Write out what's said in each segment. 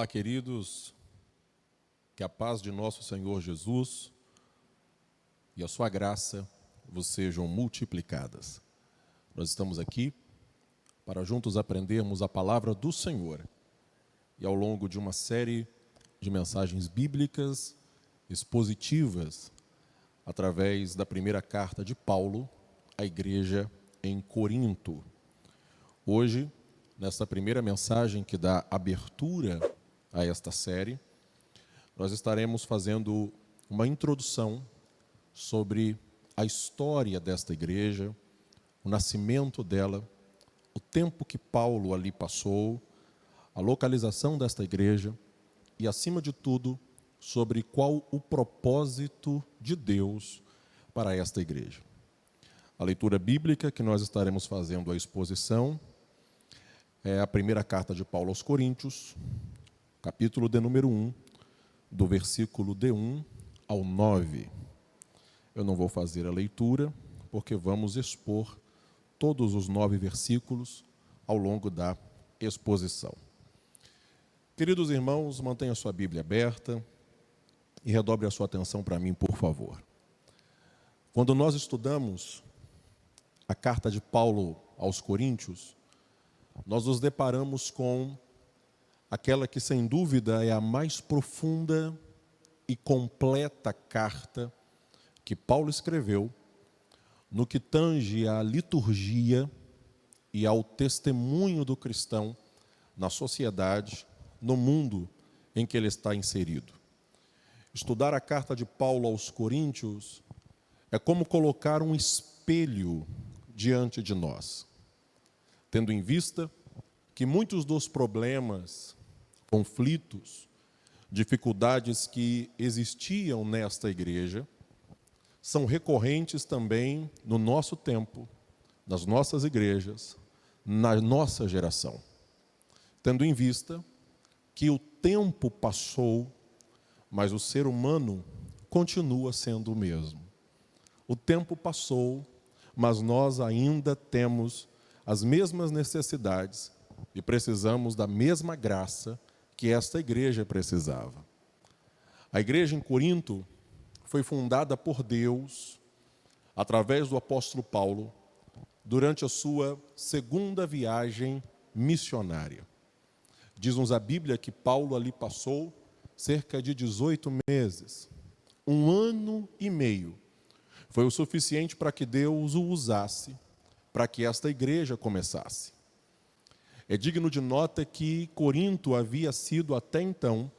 Olá, queridos, que a paz de nosso Senhor Jesus e a sua graça vos sejam multiplicadas. Nós estamos aqui para juntos aprendermos a palavra do Senhor e ao longo de uma série de mensagens bíblicas expositivas através da primeira carta de Paulo à igreja em Corinto. Hoje, nesta primeira mensagem que dá abertura a esta série, nós estaremos fazendo uma introdução sobre a história desta igreja, o nascimento dela, o tempo que Paulo ali passou, a localização desta igreja e, acima de tudo, sobre qual o propósito de Deus para esta igreja. A leitura bíblica que nós estaremos fazendo a exposição é a primeira carta de Paulo aos Coríntios, capítulo de número 1, do versículo de 1 ao 9. Eu não vou fazer a leitura, porque vamos expor todos os 9 versículos ao longo da exposição. Queridos irmãos, mantenha sua Bíblia aberta e redobre a sua atenção para mim, por favor. Quando nós estudamos a carta de Paulo aos Coríntios, nós nos deparamos com aquela que, sem dúvida, é a mais profunda e completa carta que Paulo escreveu no que tange à liturgia e ao testemunho do cristão na sociedade, no mundo em que ele está inserido. Estudar a carta de Paulo aos Coríntios é como colocar um espelho diante de nós, tendo em vista que muitos dos problemas, conflitos, dificuldades que existiam nesta igreja são recorrentes também no nosso tempo, nas nossas igrejas, na nossa geração. Tendo em vista que o tempo passou, mas o ser humano continua sendo o mesmo. O tempo passou, mas nós ainda temos as mesmas necessidades e precisamos da mesma graça que esta igreja precisava. A igreja em Corinto foi fundada por Deus, através do apóstolo Paulo, durante a sua segunda viagem missionária. Diz-nos a Bíblia que Paulo ali passou cerca de 18 meses, 1 ano e meio. Foi o suficiente para que Deus o usasse, para que esta igreja começasse. É digno de nota que Corinto havia sido até então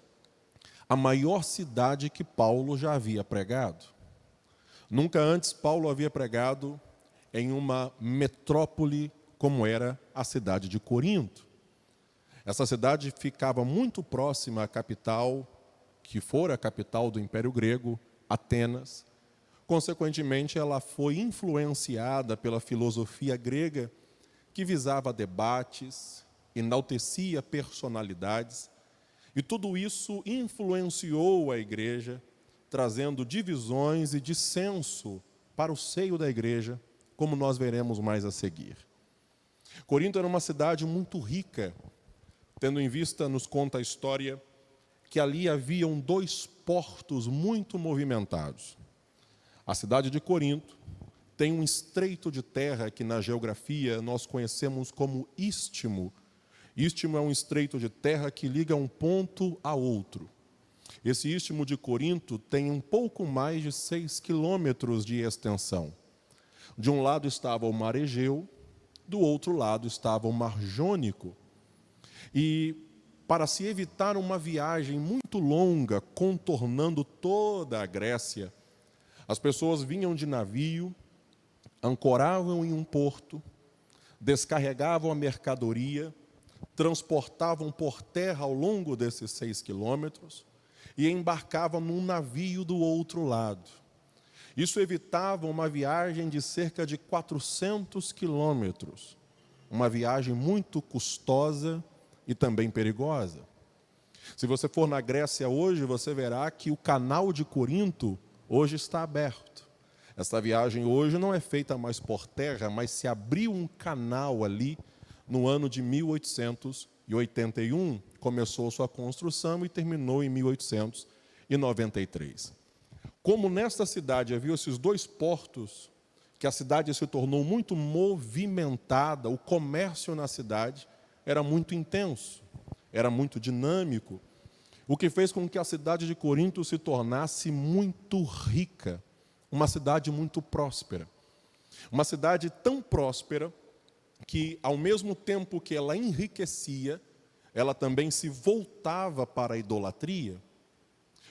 a maior cidade que Paulo já havia pregado. Nunca antes Paulo havia pregado em uma metrópole como era a cidade de Corinto. Essa cidade ficava muito próxima à capital, que fora a capital do Império Grego, Atenas. Consequentemente, ela foi influenciada pela filosofia grega, que visava debates, enaltecia personalidades, e tudo isso influenciou a igreja, trazendo divisões e dissenso para o seio da igreja, como nós veremos mais a seguir. Corinto era uma cidade muito rica, tendo em vista, nos conta a história, que ali haviam 2 portos muito movimentados. A cidade de Corinto tem um estreito de terra que na geografia nós conhecemos como istmo. Istmo é um estreito de terra que liga um ponto a outro. Esse istmo de Corinto tem um pouco mais de 6 quilômetros de extensão. De um lado estava o Mar Egeu, do outro lado estava o Mar Jônico. E para se evitar uma viagem muito longa, contornando toda a Grécia, as pessoas vinham de navio, ancoravam em um porto, descarregavam a mercadoria, transportavam por terra ao longo desses 6 quilômetros e embarcavam num navio do outro lado. Isso evitava uma viagem de cerca de 400 quilômetros, uma viagem muito custosa e também perigosa. Se você for na Grécia hoje, você verá que o canal de Corinto hoje está aberto. Essa viagem hoje não é feita mais por terra, mas se abriu um canal ali no ano de 1881, começou sua construção e terminou em 1893. Como nesta cidade havia esses dois portos, que a cidade se tornou muito movimentada, o comércio na cidade era muito intenso, era muito dinâmico, o que fez com que a cidade de Corinto se tornasse muito rica, uma cidade muito próspera. Uma cidade tão próspera que, ao mesmo tempo que ela enriquecia, ela também se voltava para a idolatria.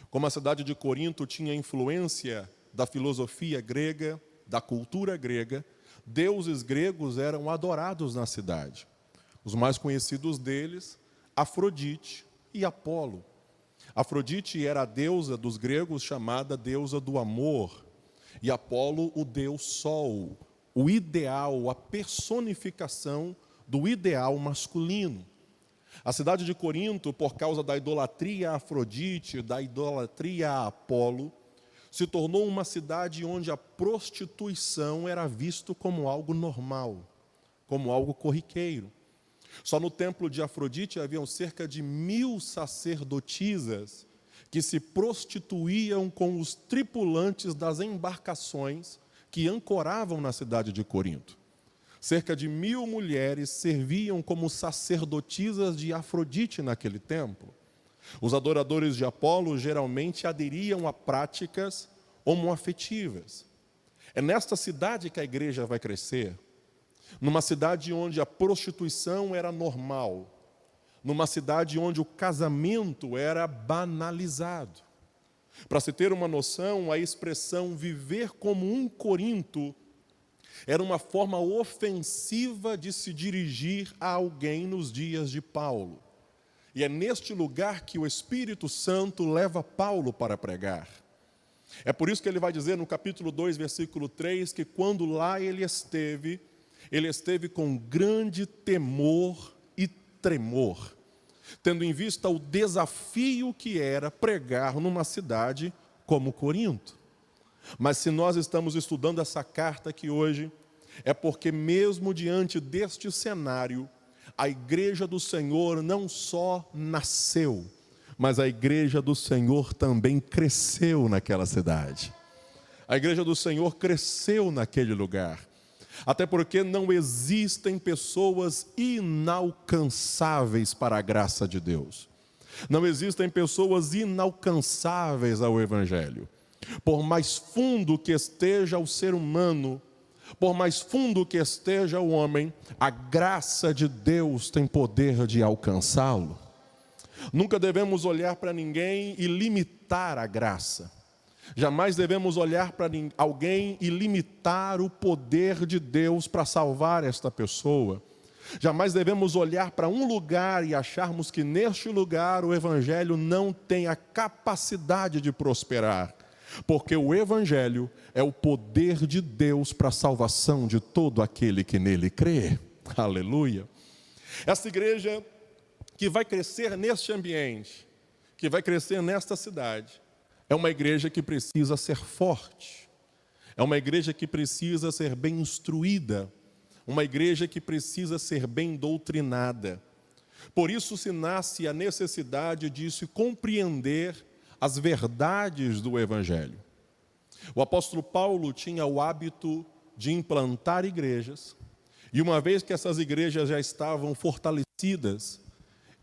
Como a cidade de Corinto tinha influência da filosofia grega, da cultura grega, deuses gregos eram adorados na cidade. Os mais conhecidos deles, Afrodite e Apolo. Afrodite era a deusa dos gregos chamada deusa do amor, e Apolo o deus Sol, o ideal, a personificação do ideal masculino. A cidade de Corinto, por causa da idolatria a Afrodite, da idolatria a Apolo, se tornou uma cidade onde a prostituição era visto como algo normal, como algo corriqueiro. Só no templo de Afrodite haviam cerca de 1000 sacerdotisas que se prostituíam com os tripulantes das embarcações que ancoravam na cidade de Corinto. Cerca de 1000 mulheres serviam como sacerdotisas de Afrodite naquele templo. Os adoradores de Apolo geralmente aderiam a práticas homoafetivas. É nesta cidade que a igreja vai crescer, numa cidade onde a prostituição era normal, numa cidade onde o casamento era banalizado. Para se ter uma noção, a expressão viver como um Corinto era uma forma ofensiva de se dirigir a alguém nos dias de Paulo. E é neste lugar que o Espírito Santo leva Paulo para pregar. É por isso que ele vai dizer no capítulo 2, versículo 3, que quando lá ele esteve com grande temor e tremor, tendo em vista o desafio que era pregar numa cidade como Corinto. Mas se nós estamos estudando essa carta aqui hoje, é porque mesmo diante deste cenário, a igreja do Senhor não só nasceu, mas a igreja do Senhor também cresceu naquela cidade. A igreja do Senhor cresceu naquele lugar. Até porque não existem pessoas inalcançáveis para a graça de Deus. Não existem pessoas inalcançáveis ao Evangelho. Por mais fundo que esteja o ser humano, por mais fundo que esteja o homem, a graça de Deus tem poder de alcançá-lo. Nunca devemos olhar para ninguém e limitar a graça. Jamais devemos olhar para alguém e limitar o poder de Deus para salvar esta pessoa. Jamais devemos olhar para um lugar e acharmos que neste lugar o Evangelho não tem a capacidade de prosperar. Porque o Evangelho é o poder de Deus para a salvação de todo aquele que nele crê. Aleluia. Essa igreja que vai crescer neste ambiente, que vai crescer nesta cidade, é uma igreja que precisa ser forte, é uma igreja que precisa ser bem instruída, uma igreja que precisa ser bem doutrinada. Por isso se nasce a necessidade de se compreender as verdades do Evangelho. O apóstolo Paulo tinha o hábito de implantar igrejas, e uma vez que essas igrejas já estavam fortalecidas,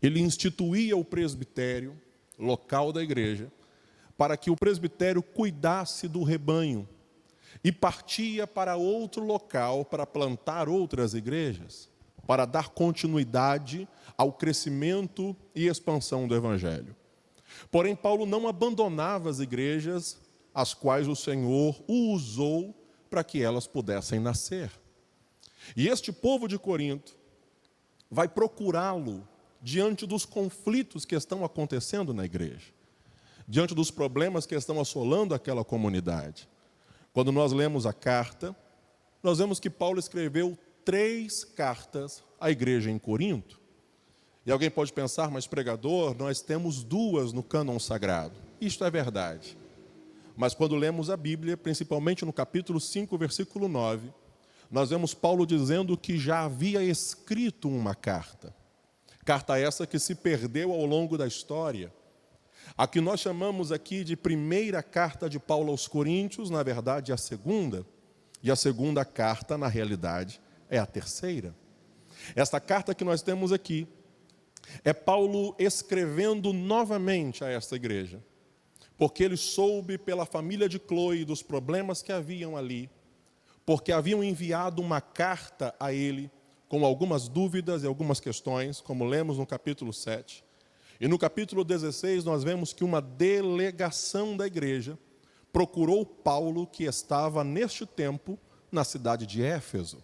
ele instituía o presbitério, local da igreja, para que o presbitério cuidasse do rebanho, e partia para outro local para plantar outras igrejas, para dar continuidade ao crescimento e expansão do Evangelho. Porém, Paulo não abandonava as igrejas, as quais o Senhor o usou para que elas pudessem nascer. E este povo de Corinto vai procurá-lo diante dos conflitos que estão acontecendo na igreja, diante dos problemas que estão assolando aquela comunidade. Quando nós lemos a carta, nós vemos que Paulo escreveu 3 cartas à igreja em Corinto. E alguém pode pensar, mas pregador, nós temos 2 no cânon sagrado. Isto é verdade. Mas quando lemos a Bíblia, principalmente no capítulo 5, versículo 9, nós vemos Paulo dizendo que já havia escrito uma carta Carta essa que se perdeu ao longo da história. A que nós chamamos aqui de primeira carta de Paulo aos Coríntios, na verdade é a segunda. E a segunda carta, na realidade, é a terceira. Esta carta que nós temos aqui é Paulo escrevendo novamente a esta igreja. Porque ele soube pela família de Cloe dos problemas que haviam ali. Porque haviam enviado uma carta a ele com algumas dúvidas e algumas questões, como lemos no capítulo 7. E no capítulo 16 nós vemos que uma delegação da igreja procurou Paulo, que estava neste tempo na cidade de Éfeso.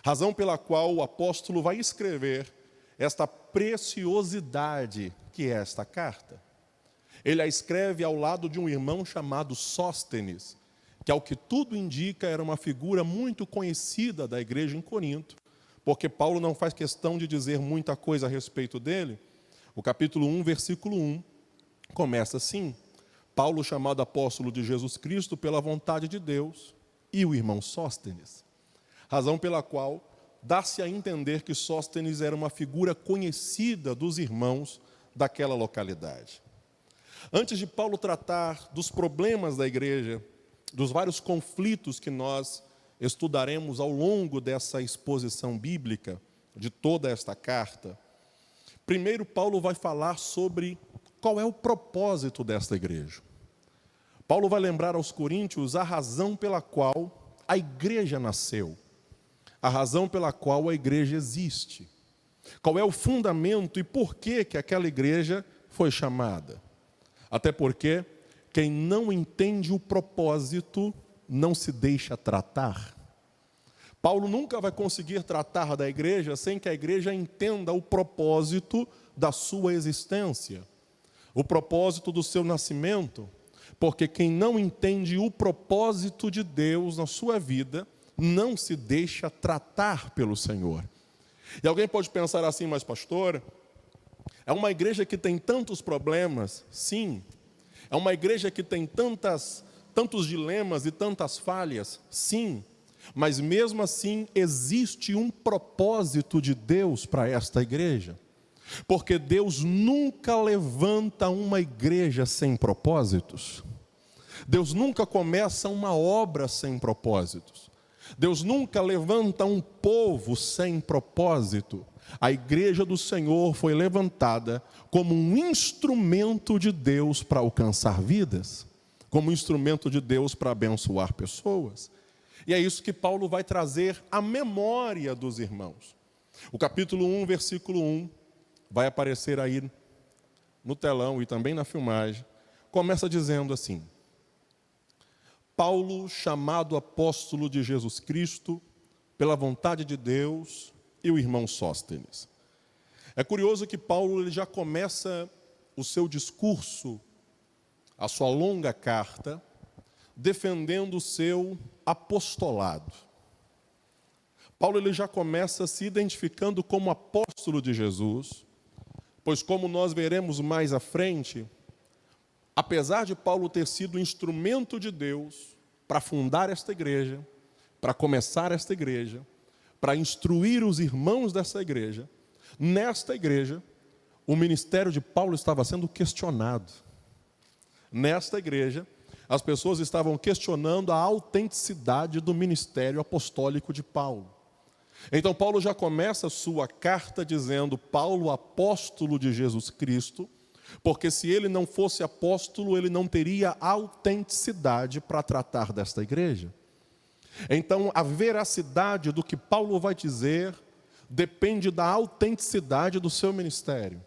Razão pela qual o apóstolo vai escrever esta preciosidade que é esta carta. Ele a escreve ao lado de um irmão chamado Sóstenes, que ao que tudo indica era uma figura muito conhecida da igreja em Corinto, porque Paulo não faz questão de dizer muita coisa a respeito dele. O capítulo 1, versículo 1, começa assim: Paulo, chamado apóstolo de Jesus Cristo pela vontade de Deus, e o irmão Sóstenes. Razão pela qual dá-se a entender que Sóstenes era uma figura conhecida dos irmãos daquela localidade. Antes de Paulo tratar dos problemas da igreja, dos vários conflitos que nós estudaremos ao longo dessa exposição bíblica, de toda esta carta, primeiro Paulo vai falar sobre qual é o propósito desta igreja. Paulo vai lembrar aos coríntios a razão pela qual a igreja nasceu, a razão pela qual a igreja existe, qual é o fundamento e por que aquela igreja foi chamada. Até porque quem não entende o propósito não se deixa tratar. Paulo nunca vai conseguir tratar da igreja sem que a igreja entenda o propósito da sua existência, o propósito do seu nascimento, porque quem não entende o propósito de Deus na sua vida não se deixa tratar pelo Senhor. E alguém pode pensar assim: mas pastor, é uma igreja que tem tantos problemas? Sim. É uma igreja que tem tantos dilemas e tantas falhas? Sim. Mas mesmo assim existe um propósito de Deus para esta igreja. Porque Deus nunca levanta uma igreja sem propósitos. Deus nunca começa uma obra sem propósitos. Deus nunca levanta um povo sem propósito. A igreja do Senhor foi levantada como um instrumento de Deus para alcançar vidas, como um instrumento de Deus para abençoar pessoas. E é isso que Paulo vai trazer à memória dos irmãos. O capítulo 1, versículo 1, vai aparecer aí no telão e também na filmagem. Começa dizendo assim: Paulo, chamado apóstolo de Jesus Cristo, pela vontade de Deus, e o irmão Sóstenes. É curioso que Paulo ele já começa o seu discurso, a sua longa carta, defendendo o seu apostolado. Paulo ele já começa se identificando como apóstolo de Jesus, pois como nós veremos mais à frente, apesar de Paulo ter sido instrumento de Deus para fundar esta igreja, para começar esta igreja, para instruir os irmãos dessa igreja, nesta igreja, o ministério de Paulo estava sendo questionado. Nesta igreja, as pessoas estavam questionando a autenticidade do ministério apostólico de Paulo. Então Paulo já começa a sua carta dizendo: Paulo, apóstolo de Jesus Cristo, porque se ele não fosse apóstolo, ele não teria autenticidade para tratar desta igreja. Então a veracidade do que Paulo vai dizer depende da autenticidade do seu ministério,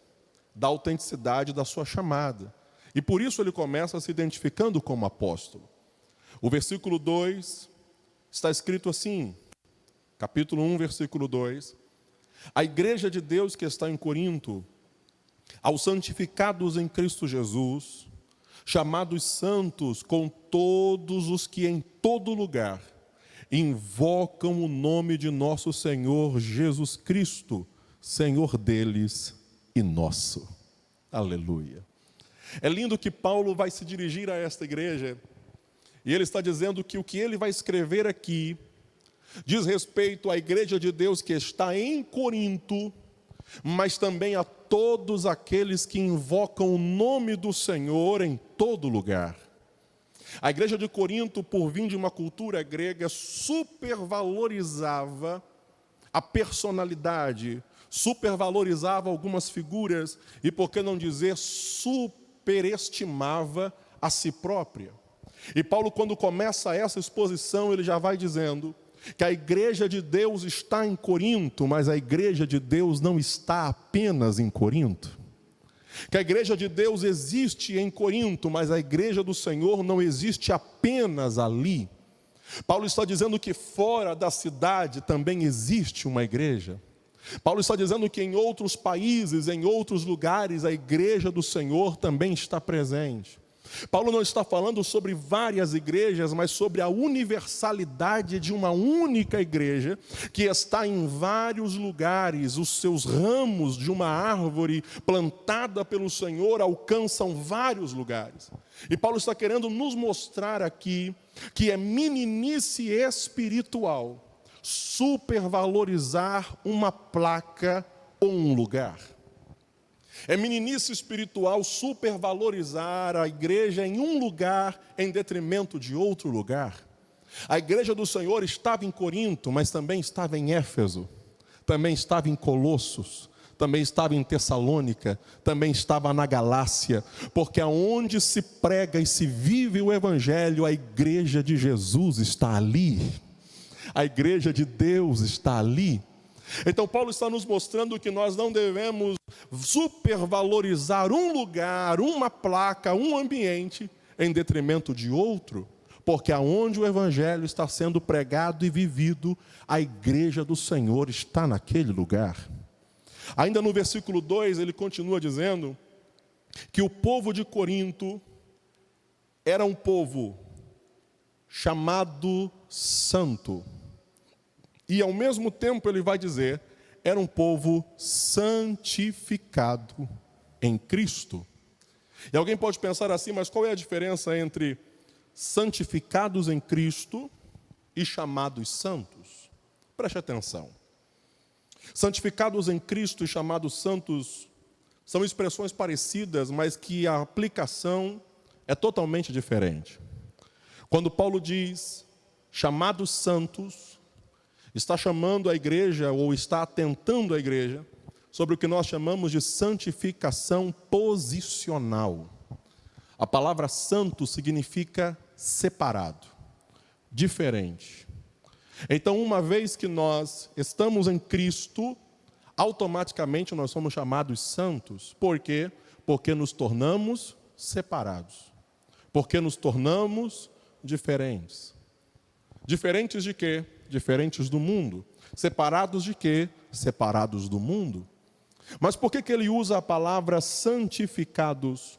da autenticidade da sua chamada. E por isso ele começa se identificando como apóstolo. O versículo 2 está escrito assim, capítulo 1, versículo 2: a igreja de Deus que está em Corinto, aos santificados em Cristo Jesus, chamados santos com todos os que em todo lugar invocam o nome de nosso Senhor Jesus Cristo, Senhor deles e nosso. Aleluia. É lindo que Paulo vai se dirigir a esta igreja, e ele está dizendo que o que ele vai escrever aqui diz respeito à igreja de Deus que está em Corinto, mas também a todos aqueles que invocam o nome do Senhor em todo lugar. A igreja de Corinto, por vir de uma cultura grega, supervalorizava a personalidade, supervalorizava algumas figuras e, por que não dizer, superestimava a si própria. E Paulo, quando começa essa exposição, ele já vai dizendo que a igreja de Deus está em Corinto, mas a igreja de Deus não está apenas em Corinto. Que a igreja de Deus existe em Corinto, mas a igreja do Senhor não existe apenas ali. Paulo está dizendo que fora da cidade também existe uma igreja. Paulo está dizendo que em outros países, em outros lugares, a igreja do Senhor também está presente. Paulo não está falando sobre várias igrejas, mas sobre a universalidade de uma única igreja que está em vários lugares. Os seus ramos de uma árvore plantada pelo Senhor alcançam vários lugares. E Paulo está querendo nos mostrar aqui que é meninice espiritual supervalorizar uma placa ou um lugar. É meninice espiritual supervalorizar a igreja em um lugar em detrimento de outro lugar. A igreja do Senhor estava em Corinto, mas também estava em Éfeso, também estava em Colossos, também estava em Tessalônica, também estava na Galácia, porque aonde se prega e se vive o Evangelho, a igreja de Jesus está ali, a igreja de Deus está ali. Então Paulo está nos mostrando que nós não devemos supervalorizar um lugar, uma placa, um ambiente em detrimento de outro, porque aonde o Evangelho está sendo pregado e vivido, a igreja do Senhor está naquele lugar. Ainda no versículo 2 ele continua dizendo que o povo de Corinto era um povo chamado santo. E ao mesmo tempo ele vai dizer, era um povo santificado em Cristo. E alguém pode pensar assim, mas qual é a diferença entre santificados em Cristo e chamados santos? Preste atenção. Santificados em Cristo e chamados santos são expressões parecidas, mas que a aplicação é totalmente diferente. Quando Paulo diz chamados santos, está chamando a igreja, ou está atentando a igreja, sobre o que nós chamamos de santificação posicional. A palavra santo significa separado, diferente. Então, uma vez que nós estamos em Cristo, automaticamente nós somos chamados santos. Por quê? Porque nos tornamos separados. Porque nos tornamos diferentes. Diferentes de quê? Diferentes do mundo. Separados de quê? Separados do mundo. Mas por que ele usa a palavra santificados?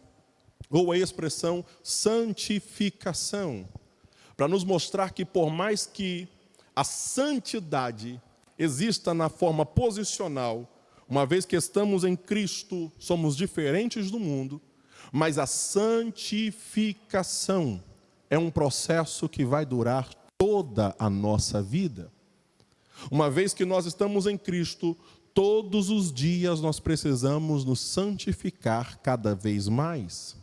Ou a expressão santificação? Para nos mostrar que por mais que a santidade exista na forma posicional, uma vez que estamos em Cristo, somos diferentes do mundo, mas a santificação é um processo que vai durar toda a nossa vida. Uma vez que nós estamos em Cristo, todos os dias nós precisamos nos santificar cada vez mais.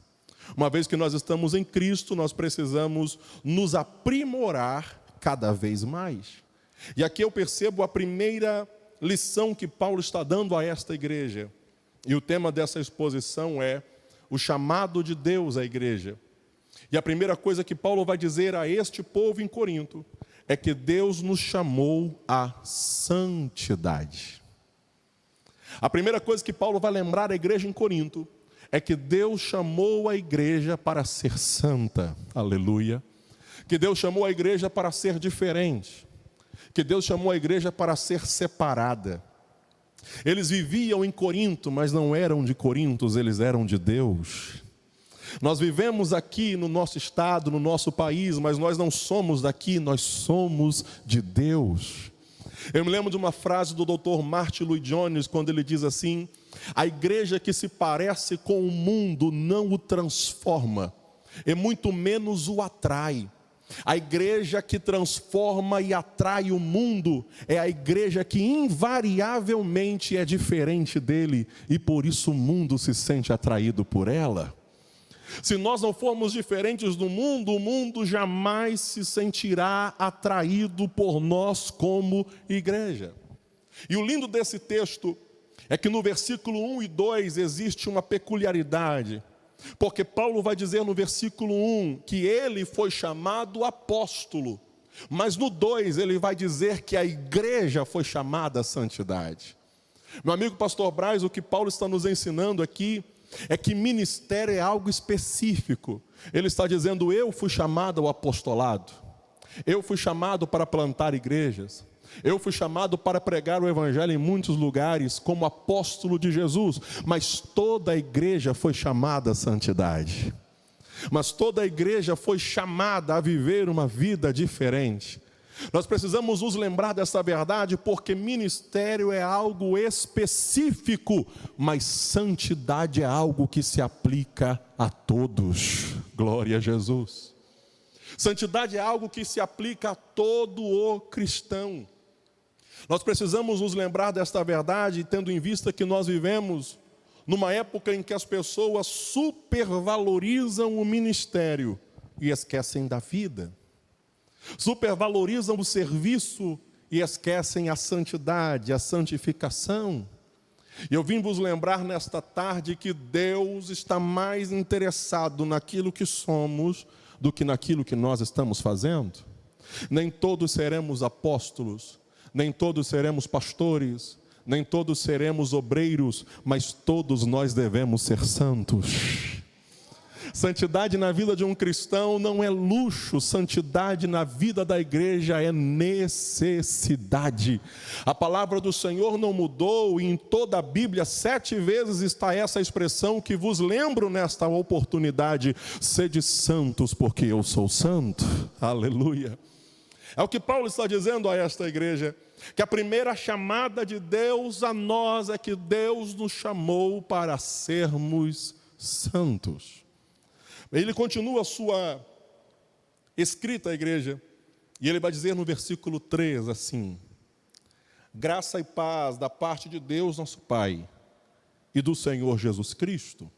Uma vez que nós estamos em Cristo, nós precisamos nos aprimorar cada vez mais. E aqui eu percebo a primeira lição que Paulo está dando a esta igreja. E o tema dessa exposição é o chamado de Deus à igreja. E a primeira coisa que Paulo vai dizer a este povo em Corinto é que Deus nos chamou à santidade. A primeira coisa que Paulo vai lembrar à igreja em Corinto é que Deus chamou a igreja para ser santa. Aleluia. Que Deus chamou a igreja para ser diferente. Que Deus chamou a igreja para ser separada. Eles viviam em Corinto, mas não eram de Corinto, eles eram de Deus. Nós vivemos aqui no nosso estado, no nosso país, mas nós não somos daqui, nós somos de Deus. Eu me lembro de uma frase do Dr. Martin Lloyd-Jones, quando ele diz assim: a igreja que se parece com o mundo não o transforma, e muito menos o atrai. A igreja que transforma e atrai o mundo é a igreja que invariavelmente é diferente dele e por isso o mundo se sente atraído por ela. Se nós não formos diferentes do mundo, o mundo jamais se sentirá atraído por nós como igreja. E o lindo desse texto é que no versículo 1 e 2 existe uma peculiaridade. Porque Paulo vai dizer no versículo 1 que ele foi chamado apóstolo. Mas no 2 ele vai dizer que a igreja foi chamada à santidade. Meu amigo pastor Braz, o que Paulo está nos ensinando aqui é que ministério é algo específico. Ele está dizendo, eu fui chamado ao apostolado. Eu fui chamado para plantar igrejas. Eu fui chamado para pregar o evangelho em muitos lugares como apóstolo de Jesus, mas toda a igreja foi chamada à santidade. Mas toda a igreja foi chamada a viver uma vida diferente. Nós precisamos nos lembrar dessa verdade porque ministério é algo específico, mas santidade é algo que se aplica a todos. Glória a Jesus. Santidade é algo que se aplica a todo o cristão. Nós precisamos nos lembrar desta verdade, tendo em vista que nós vivemos numa época em que as pessoas supervalorizam o ministério e esquecem da vida. Supervalorizam o serviço e esquecem a santidade, a santificação. E eu vim vos lembrar nesta tarde que Deus está mais interessado naquilo que somos do que naquilo que nós estamos fazendo. Nem todos seremos apóstolos, nem todos seremos pastores, nem todos seremos obreiros, mas todos nós devemos ser santos. Santidade na vida de um cristão não é luxo, santidade na vida da igreja é necessidade. A palavra do Senhor não mudou e em toda a Bíblia 7 vezes está essa expressão que vos lembro nesta oportunidade: sede santos porque eu sou santo. Aleluia. É o que Paulo está dizendo a esta igreja, que a primeira chamada de Deus a nós é que Deus nos chamou para sermos santos. Ele continua a sua escrita à igreja, e ele vai dizer no versículo 3 assim: graça e paz da parte de Deus nosso Pai e do Senhor Jesus Cristo.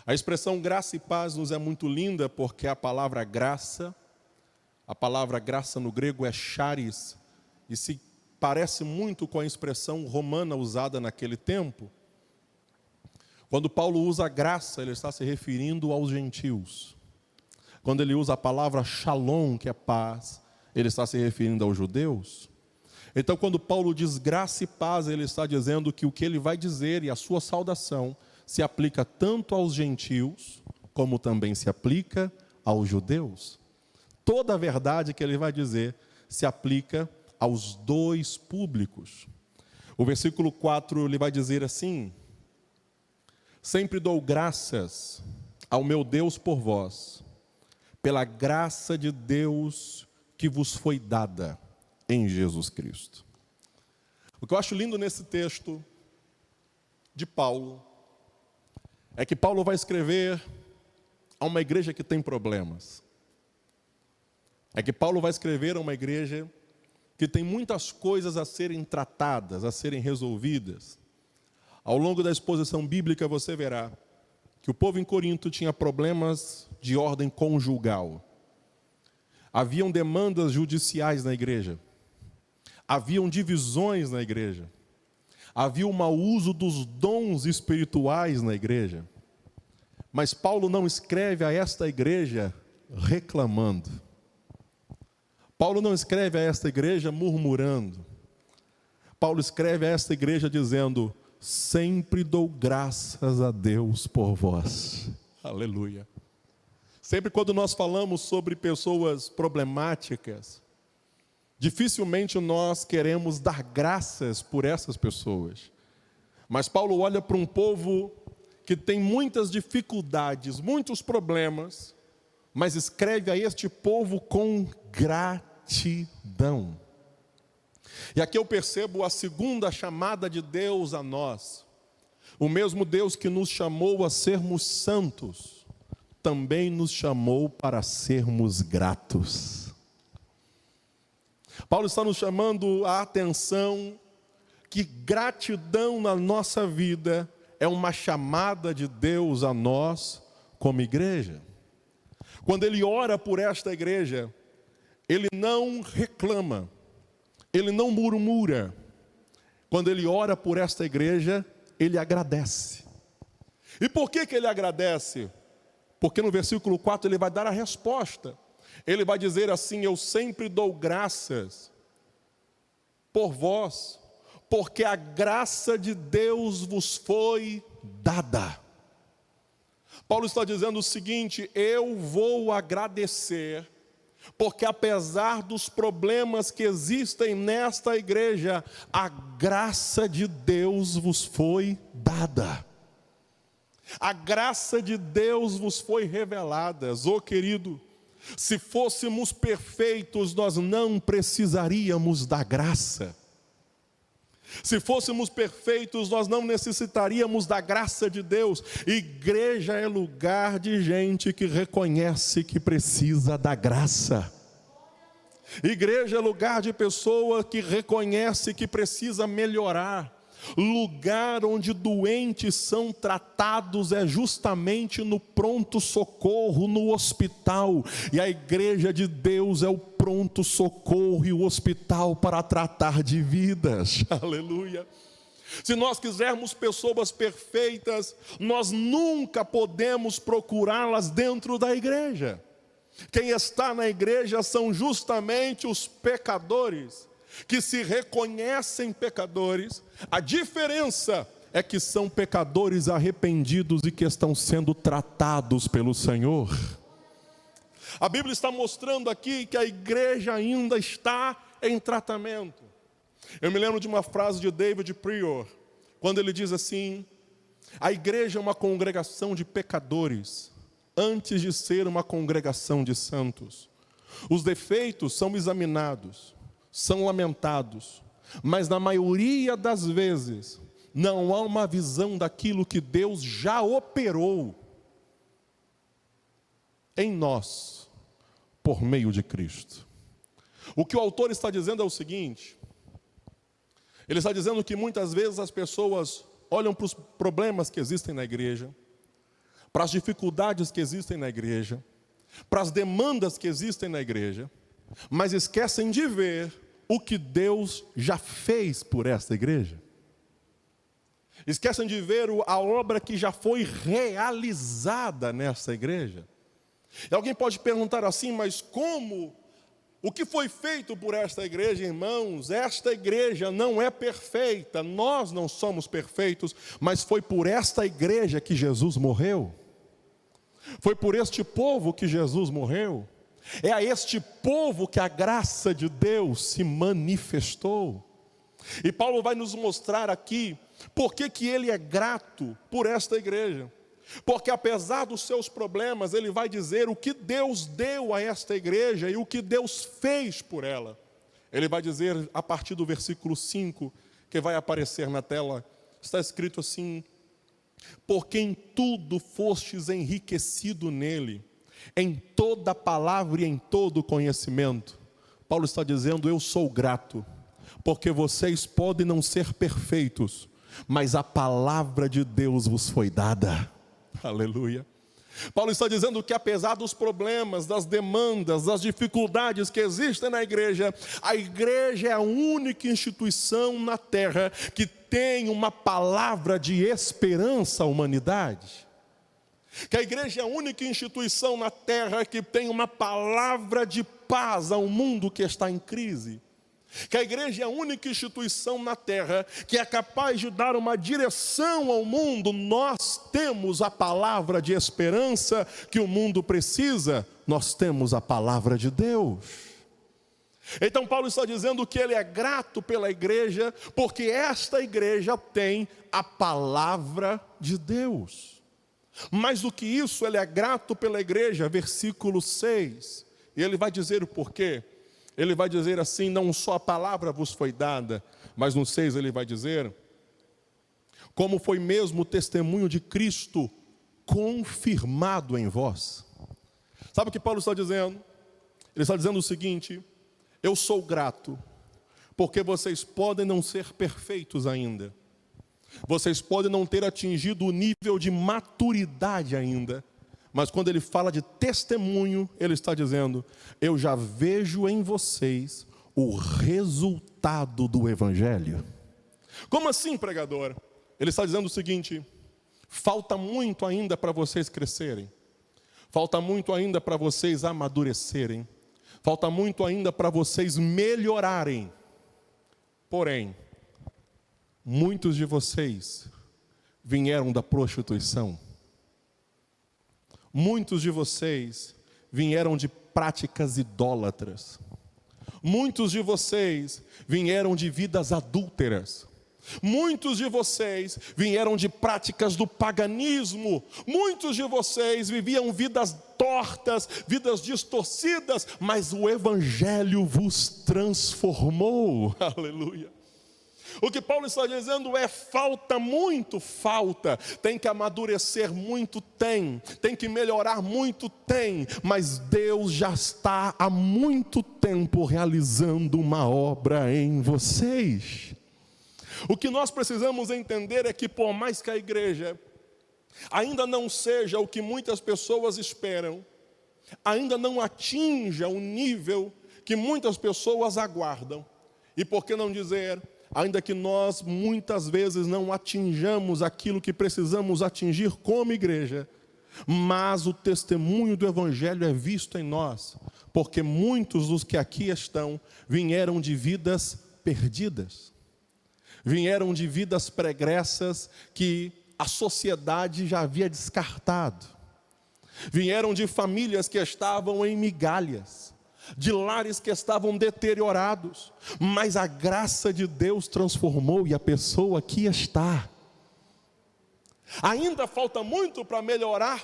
A expressão graça e paz nos é muito linda, porque a palavra graça no grego é charis, e se parece muito com a expressão romana usada naquele tempo. Quando Paulo usa graça, ele está se referindo aos gentios. Quando ele usa a palavra shalom, que é paz, ele está se referindo aos judeus. Então, quando Paulo diz graça e paz, ele está dizendo que o que ele vai dizer e a sua saudação se aplica tanto aos gentios, como também se aplica aos judeus. Toda a verdade que ele vai dizer se aplica aos dois públicos. O versículo 4 ele vai dizer assim: sempre dou graças ao meu Deus por vós, pela graça de Deus que vos foi dada em Jesus Cristo. O que eu acho lindo nesse texto de Paulo é que Paulo vai escrever a uma igreja que tem problemas. É que Paulo vai escrever a uma igreja que tem muitas coisas a serem tratadas, a serem resolvidas. Ao longo da exposição bíblica você verá que o povo em Corinto tinha problemas de ordem conjugal. Haviam demandas judiciais na igreja. Haviam divisões na igreja. Havia o mau uso dos dons espirituais na igreja. Mas Paulo não escreve a esta igreja reclamando. Paulo não escreve a esta igreja murmurando. Paulo escreve a esta igreja dizendo: sempre dou graças a Deus por vós. Aleluia. Sempre quando nós falamos sobre pessoas problemáticas, dificilmente nós queremos dar graças por essas pessoas. Mas Paulo olha para um povo que tem muitas dificuldades, muitos problemas, mas escreve a este povo com gratidão. E aqui eu percebo a segunda chamada de Deus a nós. O mesmo Deus que nos chamou a sermos santos, também nos chamou para sermos gratos. Paulo está nos chamando a atenção que gratidão na nossa vida é uma chamada de Deus a nós como igreja. Quando ele ora por esta igreja, ele não reclama, ele não murmura. Quando ele ora por esta igreja, ele agradece. E por que ele agradece? Porque no versículo 4 ele vai dar a resposta. Ele vai dizer assim: eu sempre dou graças por vós, porque a graça de Deus vos foi dada. Paulo está dizendo o seguinte: eu vou agradecer, porque apesar dos problemas que existem nesta igreja, a graça de Deus vos foi dada. A graça de Deus vos foi revelada. Querido, se fôssemos perfeitos, nós não precisaríamos da graça. Se fôssemos perfeitos, nós não necessitaríamos da graça de Deus. Igreja é lugar de gente que reconhece que precisa da graça. Igreja é lugar de pessoa que reconhece que precisa melhorar. Lugar onde doentes são tratados é justamente no pronto-socorro, no hospital. E a igreja de Deus é o pronto-socorro e o hospital para tratar de vidas. Aleluia. Se nós quisermos pessoas perfeitas, nós nunca podemos procurá-las dentro da igreja. Quem está na igreja são justamente os pecadores, que se reconhecem pecadores. A diferença é que são pecadores arrependidos e que estão sendo tratados pelo Senhor. A Bíblia está mostrando aqui que a igreja ainda está em tratamento. Eu me lembro de uma frase de David Prior, quando ele diz assim: a igreja é uma congregação de pecadores, antes de ser uma congregação de santos. Os defeitos são examinados, são lamentados, mas na maioria das vezes não há uma visão daquilo que Deus já operou em nós por meio de Cristo. O que o autor está dizendo é o seguinte: ele está dizendo que muitas vezes as pessoas olham para os problemas que existem na igreja, para as dificuldades que existem na igreja, para as demandas que existem na igreja, mas esquecem de ver o que Deus já fez por esta igreja. Esquecem de ver a obra que já foi realizada nesta igreja. E alguém pode perguntar assim: mas como? O que foi feito por esta igreja, irmãos? Esta igreja não é perfeita, nós não somos perfeitos, mas foi por esta igreja que Jesus morreu. Foi por este povo que Jesus morreu. É a este povo que a graça de Deus se manifestou. E Paulo vai nos mostrar aqui por que ele é grato por esta igreja. Porque apesar dos seus problemas, ele vai dizer o que Deus deu a esta igreja e o que Deus fez por ela. Ele vai dizer a partir do versículo 5, que vai aparecer na tela, está escrito assim: porque em tudo fostes enriquecido nele, em toda palavra e em todo conhecimento. Paulo está dizendo: eu sou grato, porque vocês podem não ser perfeitos, mas a palavra de Deus vos foi dada. Aleluia. Paulo está dizendo que apesar dos problemas, das demandas, das dificuldades que existem na igreja, a igreja é a única instituição na terra que tem uma palavra de esperança à humanidade. Que a igreja é a única instituição na terra que tem uma palavra de paz ao mundo que está em crise. Que a igreja é a única instituição na terra que é capaz de dar uma direção ao mundo. Nós temos a palavra de esperança que o mundo precisa. Nós temos a palavra de Deus. Então Paulo está dizendo que ele é grato pela igreja, porque esta igreja tem a palavra de Deus. Mais do que isso, ele é grato pela igreja, versículo 6. E ele vai dizer o porquê. Ele vai dizer assim: não só a palavra vos foi dada, mas no 6 ele vai dizer: como foi mesmo o testemunho de Cristo confirmado em vós. Sabe o que Paulo está dizendo? Ele está dizendo o seguinte: eu sou grato, porque vocês podem não ser perfeitos ainda. Vocês podem não ter atingido o nível de maturidade ainda. Mas quando ele fala de testemunho, ele está dizendo: eu já vejo em vocês o resultado do Evangelho. Como assim, pregador? Ele está dizendo o seguinte: falta muito ainda para vocês crescerem. Falta muito ainda para vocês amadurecerem. Falta muito ainda para vocês melhorarem. Porém, muitos de vocês vieram da prostituição. Muitos de vocês vieram de práticas idólatras. Muitos de vocês vieram de vidas adúlteras. Muitos de vocês vieram de práticas do paganismo. Muitos de vocês viviam vidas tortas, vidas distorcidas, mas o Evangelho vos transformou. Aleluia. O que Paulo está dizendo é: falta muito, tem que amadurecer muito, tem que melhorar muito, mas Deus já está há muito tempo realizando uma obra em vocês. O que nós precisamos entender é que, por mais que a igreja ainda não seja o que muitas pessoas esperam, ainda não atinja o nível que muitas pessoas aguardam, e por que não dizer, ainda que nós muitas vezes não atinjamos aquilo que precisamos atingir como igreja, mas o testemunho do Evangelho é visto em nós, porque muitos dos que aqui estão vieram de vidas perdidas, vieram de vidas pregressas que a sociedade já havia descartado, vieram de famílias que estavam em migalhas, de lares que estavam deteriorados, mas a graça de Deus transformou e a pessoa aqui está. Ainda falta muito para melhorar,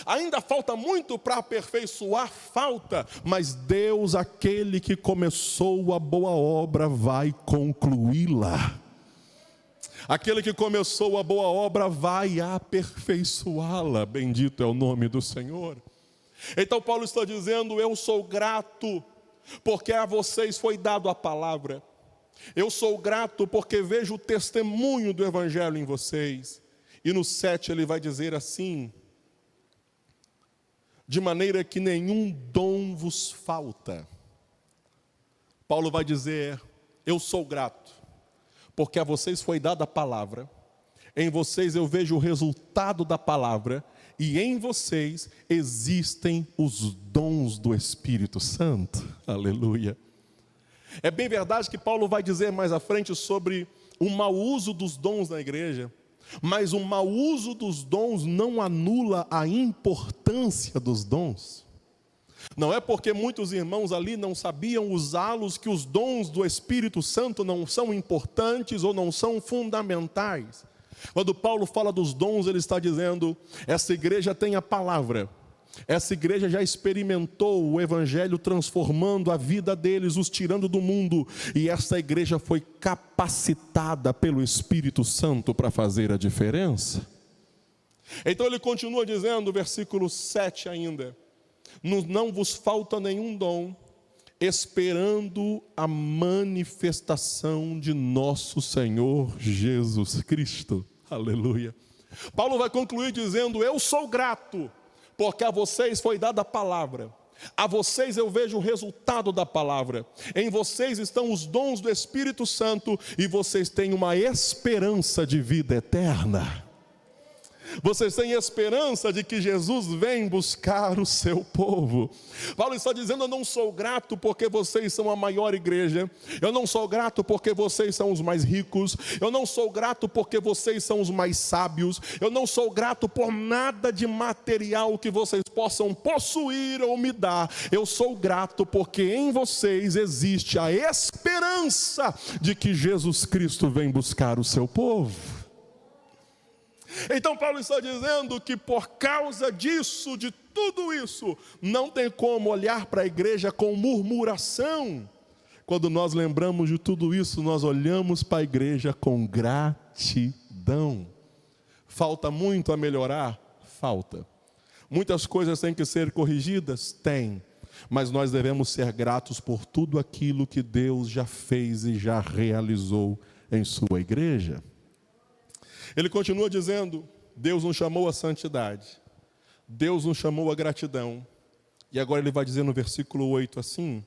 ainda falta muito para aperfeiçoar, mas Deus, aquele que começou a boa obra, vai concluí-la. Aquele que começou a boa obra vai aperfeiçoá-la. Bendito é o nome do Senhor. Então Paulo está dizendo: eu sou grato, porque a vocês foi dado a palavra. Eu sou grato porque vejo o testemunho do Evangelho em vocês. E no 7 ele vai dizer assim: de maneira que nenhum dom vos falta. Paulo vai dizer: eu sou grato, porque a vocês foi dada a palavra. Em vocês eu vejo o resultado da palavra, e em vocês existem os dons do Espírito Santo. Aleluia. É bem verdade que Paulo vai dizer mais à frente sobre o mau uso dos dons na igreja, mas o mau uso dos dons não anula a importância dos dons. Não é porque muitos irmãos ali não sabiam usá-los que os dons do Espírito Santo não são importantes ou não são fundamentais. Quando Paulo fala dos dons, ele está dizendo: essa igreja tem a palavra, essa igreja já experimentou o Evangelho transformando a vida deles, os tirando do mundo, e essa igreja foi capacitada pelo Espírito Santo para fazer a diferença. Então ele continua dizendo, versículo 7 ainda: não vos falta nenhum dom, esperando a manifestação de nosso Senhor Jesus Cristo. Aleluia. Paulo vai concluir dizendo: eu sou grato, porque a vocês foi dada a palavra. A vocês eu vejo o resultado da palavra. Em vocês estão os dons do Espírito Santo, e vocês têm uma esperança de vida eterna. Vocês têm esperança de que Jesus vem buscar o seu povo. Paulo está dizendo: eu não sou grato porque vocês são a maior igreja, eu não sou grato porque vocês são os mais ricos, eu não sou grato porque vocês são os mais sábios, eu não sou grato por nada de material que vocês possam possuir ou me dar. Eu sou grato porque em vocês existe a esperança de que Jesus Cristo vem buscar o seu povo. Então Paulo está dizendo que por causa disso, de tudo isso, não tem como olhar para a igreja com murmuração. Quando nós lembramos de tudo isso, nós olhamos para a igreja com gratidão. Falta muito a melhorar? falta. Muitas coisas têm que ser corrigidas? Tem. Mas nós devemos ser gratos por tudo aquilo que Deus já fez e já realizou em sua igreja. Ele continua dizendo, Deus nos chamou à santidade. Deus nos chamou à gratidão. E agora ele vai dizer no versículo 8 assim,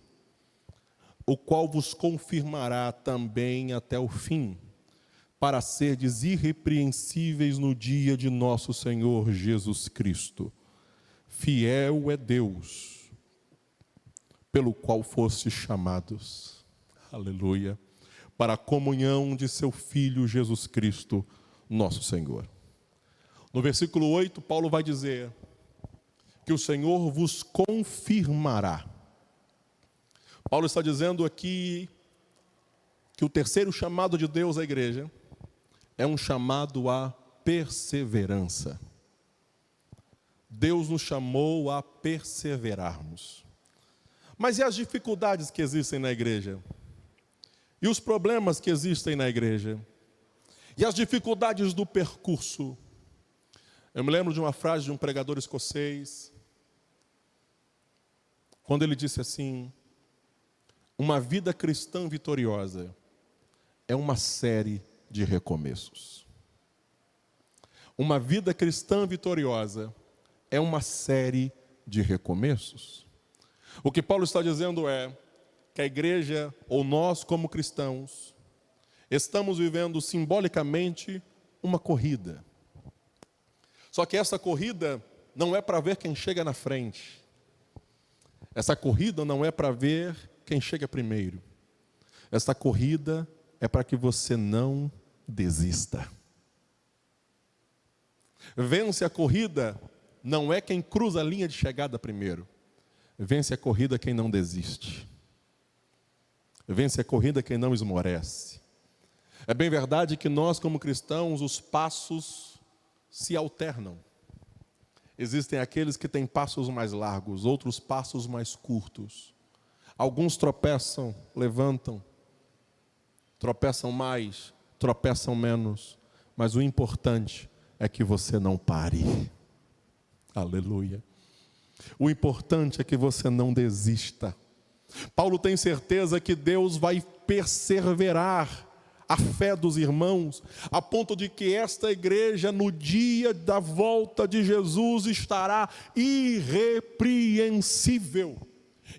o qual vos confirmará também até o fim, para serdes irrepreensíveis no dia de nosso Senhor Jesus Cristo. Fiel é Deus, pelo qual fostes chamados, aleluia, para a comunhão de seu Filho Jesus Cristo, nosso Senhor. No versículo 8, Paulo vai dizer que o Senhor vos confirmará. Paulo está dizendo aqui que o terceiro chamado de Deus à igreja é um chamado à perseverança. Deus nos chamou a perseverarmos. Mas e as dificuldades que existem na igreja? E os problemas que existem na igreja? E as dificuldades do percurso? Eu me lembro de uma frase de um pregador escocês, quando ele disse assim, uma vida cristã vitoriosa é uma série de recomeços. Uma vida cristã vitoriosa é uma série de recomeços. O que Paulo está dizendo é que a igreja, ou nós como cristãos, estamos vivendo simbolicamente uma corrida. Só que essa corrida não é para ver quem chega na frente. Essa corrida não é para ver quem chega primeiro. Essa corrida é para que você não desista. Vence a corrida não é quem cruza a linha de chegada primeiro. Vence a corrida quem não desiste. Vence a corrida quem não esmorece. É bem verdade que nós, como cristãos, os passos se alternam. Existem aqueles que têm passos mais largos, outros passos mais curtos. Alguns tropeçam, levantam, tropeçam mais, tropeçam menos, mas o importante é que você não pare. Aleluia. O importante é que você não desista. Paulo tem certeza que Deus vai perseverar a fé dos irmãos, a ponto de que esta igreja, no dia da volta de Jesus, estará irrepreensível.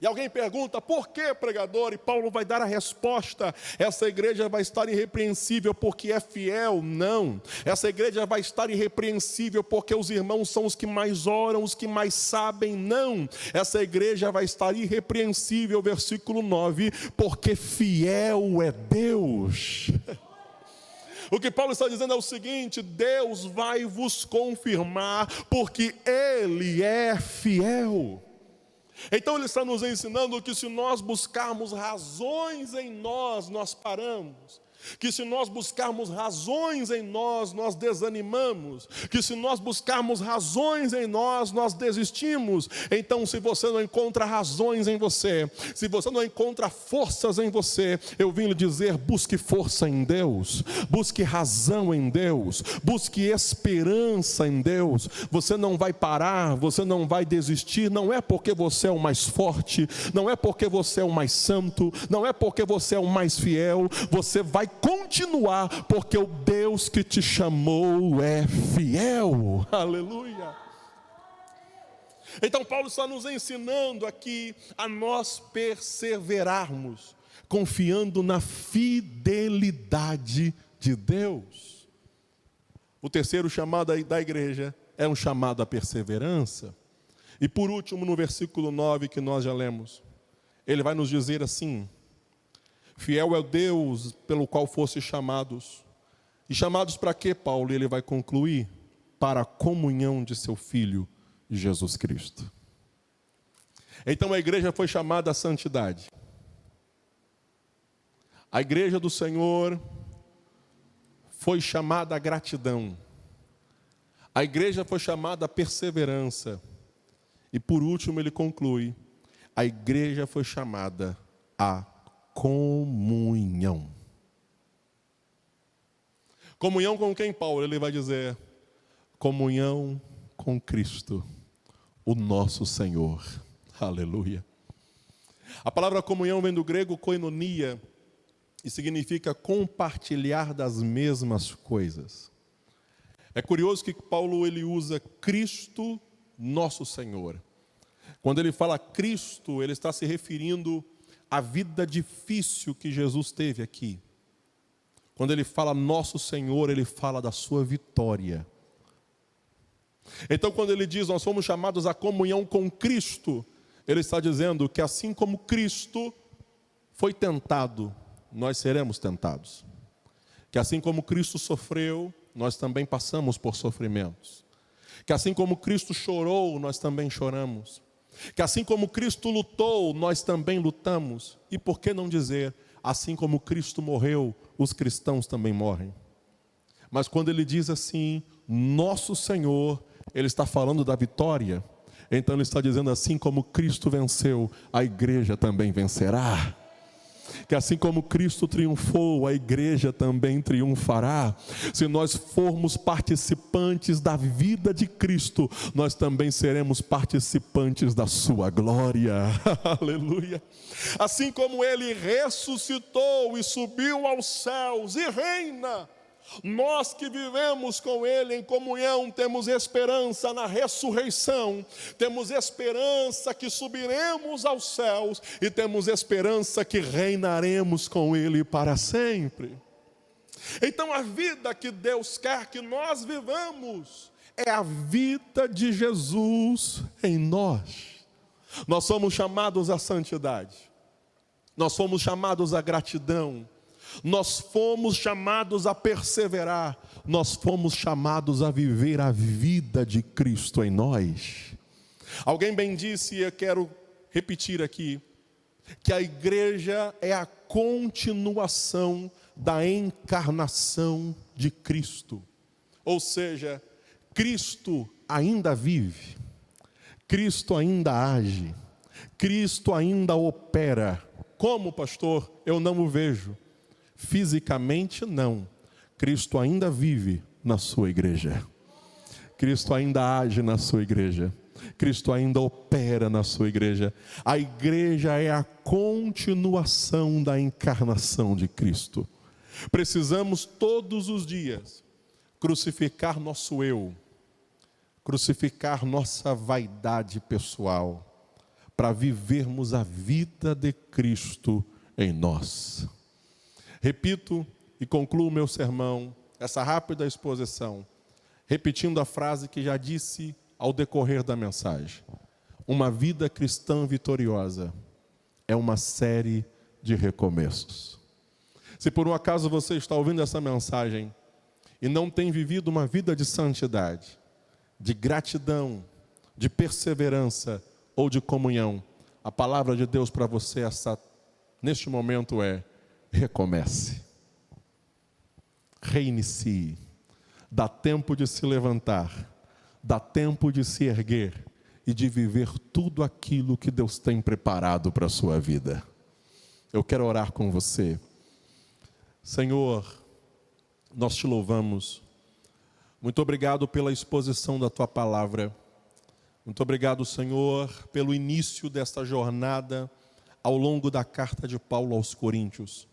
E alguém pergunta, por que, pregador? E Paulo vai dar a resposta, essa igreja vai estar irrepreensível porque é fiel? Não, essa igreja vai estar irrepreensível porque os irmãos são os que mais oram, os que mais sabem? Não, essa igreja vai estar irrepreensível, versículo 9, porque fiel é Deus. O que Paulo está dizendo é o seguinte, Deus vai vos confirmar, porque Ele é fiel. Então ele está nos ensinando que se nós buscarmos razões em nós, nós paramos. Que se nós buscarmos razões em nós, nós desanimamos. Que se nós buscarmos razões em nós, nós desistimos. Então, se você não encontra razões em você, se você não encontra forças em você, eu vim lhe dizer, busque força em Deus, busque razão em Deus, busque esperança em Deus. Você não vai parar, você não vai desistir, não é porque você é o mais forte, não é porque você é o mais santo, não é porque você é o mais fiel, você vai continuar, porque o Deus que te chamou é fiel. Aleluia. Então Paulo está nos ensinando aqui a nós perseverarmos, confiando na fidelidade de Deus. O terceiro chamado da igreja é um chamado à perseverança. E por último, no versículo 9 que nós já lemos, ele vai nos dizer assim, fiel é o Deus pelo qual fossem chamados. E chamados para quê, Paulo? E ele vai concluir, para a comunhão de seu Filho, Jesus Cristo. Então a igreja foi chamada à santidade. A igreja do Senhor foi chamada à gratidão. A igreja foi chamada à perseverança. E por último ele conclui, a igreja foi chamada à comunhão. Comunhão com quem, Paulo? Ele vai dizer, comunhão com Cristo, o nosso Senhor. Aleluia. A palavra comunhão vem do grego koinonia e significa compartilhar das mesmas coisas. É curioso que Paulo ele usa Cristo, nosso Senhor. Quando ele fala Cristo, ele está se referindo à vida difícil que Jesus teve aqui. Quando ele fala nosso Senhor, ele fala da sua vitória. Então, quando ele diz nós fomos chamados à comunhão com Cristo, ele está dizendo que assim como Cristo foi tentado, nós seremos tentados. Que assim como Cristo sofreu, nós também passamos por sofrimentos. Que assim como Cristo chorou, nós também choramos. Que assim como Cristo lutou, nós também lutamos. E por que não dizer, assim como Cristo morreu, os cristãos também morrem. Mas quando ele diz assim, nosso Senhor, ele está falando da vitória. Então ele está dizendo assim como Cristo venceu, a igreja também vencerá. Que assim como Cristo triunfou, a igreja também triunfará. Se nós formos participantes da vida de Cristo, nós também seremos participantes da sua glória. Aleluia. Assim como ele ressuscitou e subiu aos céus e reina, nós que vivemos com ele em comunhão temos esperança na ressurreição, temos esperança que subiremos aos céus e temos esperança que reinaremos com ele para sempre. Então a vida que Deus quer que nós vivamos é a vida de Jesus em nós. Nós somos chamados à santidade, nós fomos chamados à gratidão, nós fomos chamados a perseverar, nós fomos chamados a viver a vida de Cristo em nós. Alguém bem disse, e eu quero repetir aqui, que a igreja é a continuação da encarnação de Cristo. Ou seja, Cristo ainda vive, Cristo ainda age, Cristo ainda opera. Como, pastor? Eu não o vejo. Fisicamente não, Cristo ainda vive na sua igreja, Cristo ainda age na sua igreja, Cristo ainda opera na sua igreja. A igreja é a continuação da encarnação de Cristo. Precisamos todos os dias crucificar nosso eu, crucificar nossa vaidade pessoal, para vivermos a vida de Cristo em nós. Repito e concluo o meu sermão, essa rápida exposição, repetindo a frase que já disse ao decorrer da mensagem. Uma vida cristã vitoriosa é uma série de recomeços. Se por um acaso você está ouvindo essa mensagem e não tem vivido uma vida de santidade, de gratidão, de perseverança ou de comunhão, a palavra de Deus para você neste momento é: recomece, reinicie, dá tempo de se levantar, dá tempo de se erguer e de viver tudo aquilo que Deus tem preparado para a sua vida. Eu quero orar com você. Senhor, nós te louvamos, muito obrigado pela exposição da tua palavra, muito obrigado, Senhor, pelo início desta jornada ao longo da carta de Paulo aos Coríntios.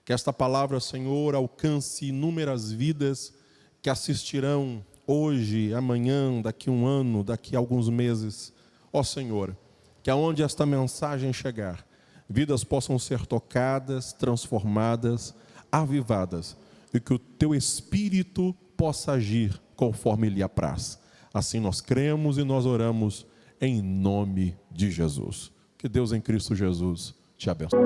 Que esta palavra, Senhor, alcance inúmeras vidas que assistirão hoje, amanhã, daqui a um ano, daqui a alguns meses. Ó Senhor, que aonde esta mensagem chegar, vidas possam ser tocadas, transformadas, avivadas, e que o Teu Espírito possa agir conforme lhe apraz. Assim nós cremos e nós oramos em nome de Jesus. Que Deus em Cristo Jesus te abençoe.